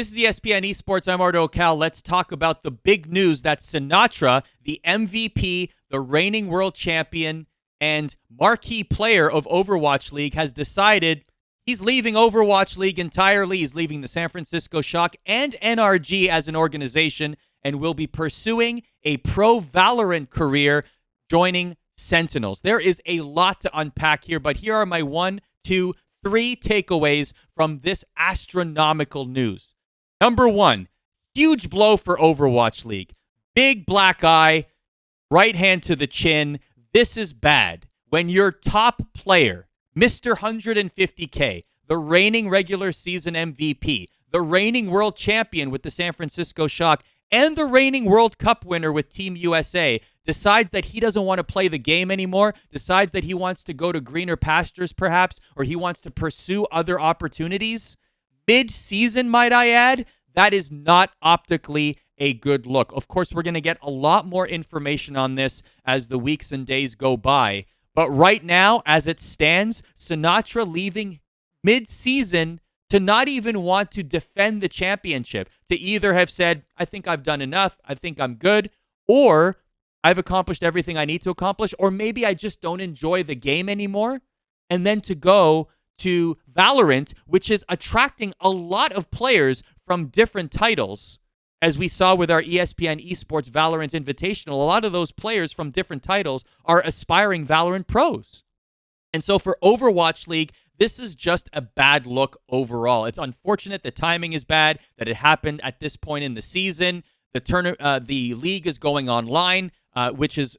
This is ESPN Esports. I'm Arda Ocal. Let's talk about the big news that Sinatraa, the MVP, the reigning world champion, and marquee player of Overwatch League, has decided he's leaving Overwatch League entirely. He's leaving the San Francisco Shock and NRG as an organization and will be pursuing a pro VALORANT career, joining Sentinels. There is a lot to unpack here, but here are my 1, 2, 3 takeaways from this astronomical news. Number 1, huge blow for Overwatch League. Big black eye, right hand to the chin. This is bad. When your top player, Mr. 150K, the reigning regular season MVP, the reigning world champion with the San Francisco Shock, and the reigning World Cup winner with Team USA, decides that he doesn't want to play the game anymore, decides that he wants to go to greener pastures perhaps, or he wants to pursue other opportunities, mid-season, might I add, that is not optically a good look. Of course, we're going to get a lot more information on this as the weeks and days go by. But right now, as it stands, Sinatraa leaving mid-season to not even want to defend the championship, to either have said, I think I've done enough, I think I'm good, or I've accomplished everything I need to accomplish, or maybe I just don't enjoy the game anymore, and then to go to VALORANT, which is attracting a lot of players from different titles. As we saw with our ESPN Esports VALORANT Invitational, a lot of those players from different titles are aspiring VALORANT pros. And so for Overwatch League, this is just a bad look overall. It's unfortunate the timing is bad, that it happened at this point in the season. The league is going online, which is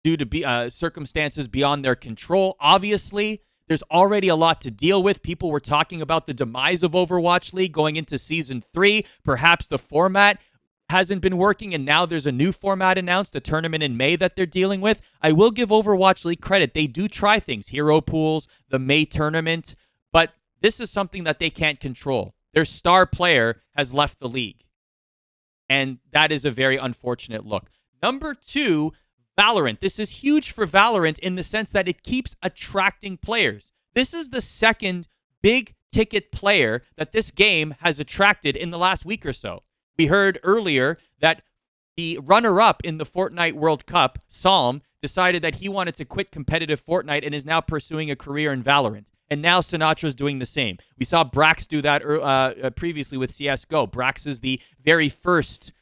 due to circumstances beyond their control, obviously. There's already a lot to deal with. People were talking about the demise of Overwatch League going into Season 3. Perhaps the format hasn't been working, and now there's a new format announced, a tournament in May that they're dealing with. I will give Overwatch League credit. They do try things, hero pools, the May tournament, but this is something that they can't control. Their star player has left the league, and that is a very unfortunate look. Number 2, VALORANT. This is huge for VALORANT in the sense that it keeps attracting players. This is the second big-ticket player that this game has attracted in the last week or so. We heard earlier that the runner-up in the Fortnite World Cup, Psalm, decided that he wanted to quit competitive Fortnite and is now pursuing a career in VALORANT. And now Sinatraa is doing the same. We saw Brax do that previously with CSGO. Brax is the very first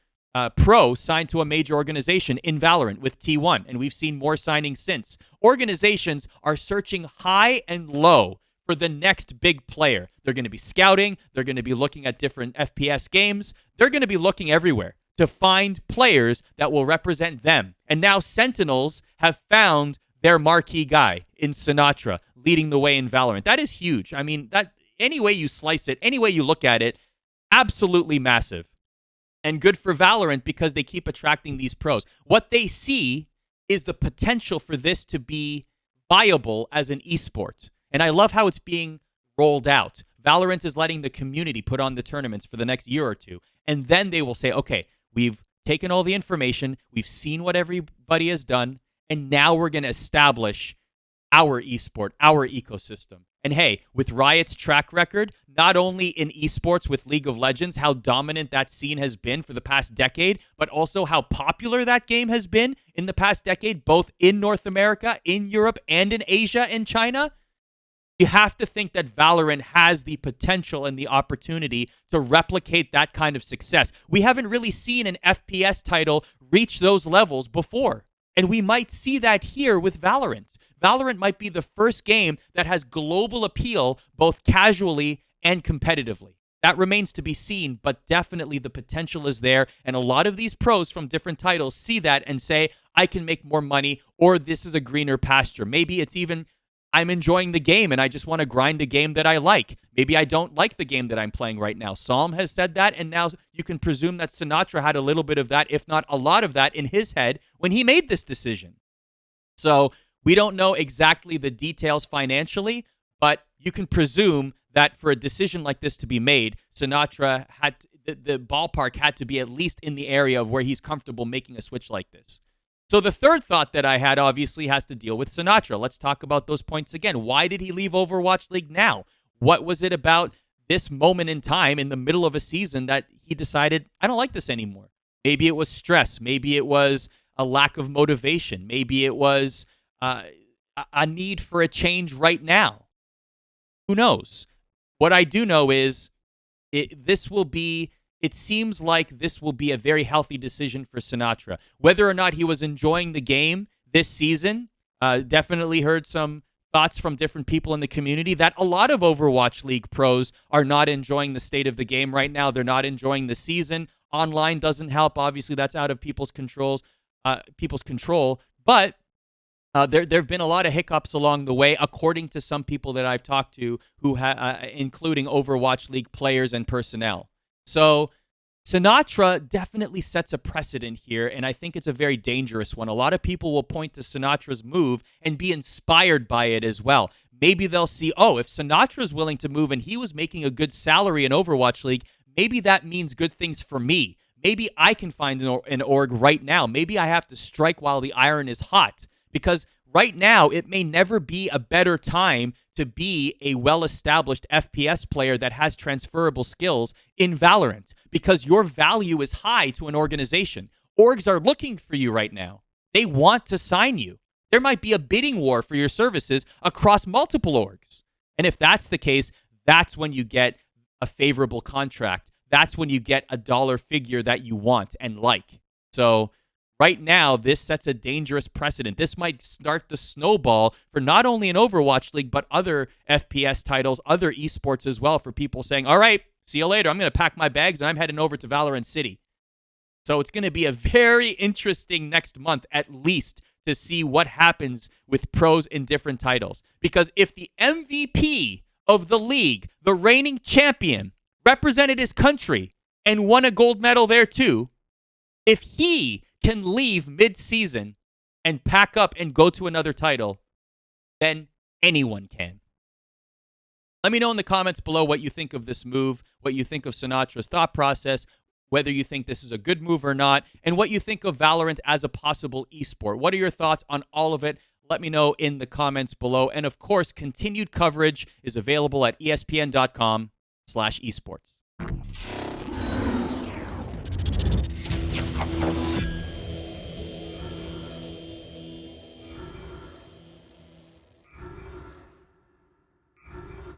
pro signed to a major organization in VALORANT with T1, and we've seen more signings since. Organizations are searching high and low for the next big player. They're going to be scouting. They're going to be looking at different FPS games. They're going to be looking everywhere to find players that will represent them. And now Sentinels have found their marquee guy in Sinatraa, leading the way in VALORANT. That is huge. I mean, that any way you slice it, any way you look at it, absolutely massive. And good for VALORANT because they keep attracting these pros. What they see is the potential for this to be viable as an esport. And I love how it's being rolled out. VALORANT is letting the community put on the tournaments for the next year or two. And then they will say, okay, we've taken all the information. We've seen what everybody has done. And now we're going to establish our esport, our ecosystem. And hey, with Riot's track record, not only in esports with League of Legends, how dominant that scene has been for the past decade, but also how popular that game has been in the past decade, both in North America, in Europe, and in Asia and China, you have to think that VALORANT has the potential and the opportunity to replicate that kind of success. We haven't really seen an FPS title reach those levels before, and we might see that here with VALORANT. VALORANT might be the first game that has global appeal, both casually and competitively. That remains to be seen, but definitely the potential is there, and a lot of these pros from different titles see that and say, I can make more money, or this is a greener pasture. Maybe it's even, I'm enjoying the game, and I just want to grind a game that I like. Maybe I don't like the game that I'm playing right now. Psalm has said that, and now you can presume that Sinatraa had a little bit of that, if not a lot of that, in his head when he made this decision. So we don't know exactly the details financially, but you can presume that for a decision like this to be made, Sinatraa had the ballpark had to be at least in the area of where he's comfortable making a switch like this. So the third thought that I had obviously has to deal with Sinatraa. Let's talk about those points again. Why did he leave Overwatch League now? What was it about this moment in time in the middle of a season that he decided, I don't like this anymore. Maybe it was stress. Maybe it was a lack of motivation. Maybe it was a need for a change right now. Who knows? What I do know is it seems like this will be a very healthy decision for Sinatraa. Whether or not he was enjoying the game this season, definitely heard some thoughts from different people in the community that a lot of Overwatch League pros are not enjoying the state of the game right now. They're not enjoying the season. Online doesn't help. Obviously, that's out of people's control. But there have been a lot of hiccups along the way, according to some people that I've talked to, including Overwatch League players and personnel. So Sinatraa definitely sets a precedent here, and I think it's a very dangerous one. A lot of people will point to Sinatra's move and be inspired by it as well. Maybe they'll see, oh, if Sinatra's willing to move and he was making a good salary in Overwatch League, maybe that means good things for me. Maybe I can find an org right now. Maybe I have to strike while the iron is hot, because right now it may never be a better time to be a well-established FPS player that has transferable skills in Valorant, because your value is high to an organization. Orgs are looking for you right now. They want to sign you. There might be a bidding war for your services across multiple orgs. And if that's the case, that's when you get a favorable contract. That's when you get a dollar figure that you want and like. So right now, this sets a dangerous precedent. This might start the snowball for not only an Overwatch League, but other FPS titles, other esports as well, for people saying, all right, see you later. I'm going to pack my bags and I'm heading over to Valorant City. So it's going to be a very interesting next month, at least, to see what happens with pros in different titles. Because if the MVP of the league, the reigning champion, represented his country and won a gold medal there too, if he can leave mid-season and pack up and go to another title, then anyone can. Let me know in the comments below what you think of this move, what you think of Sinatra's thought process, whether you think this is a good move or not, and what you think of Valorant as a possible esport. What are your thoughts on all of it? Let me know in the comments below. And of course, continued coverage is available at espn.com/esports.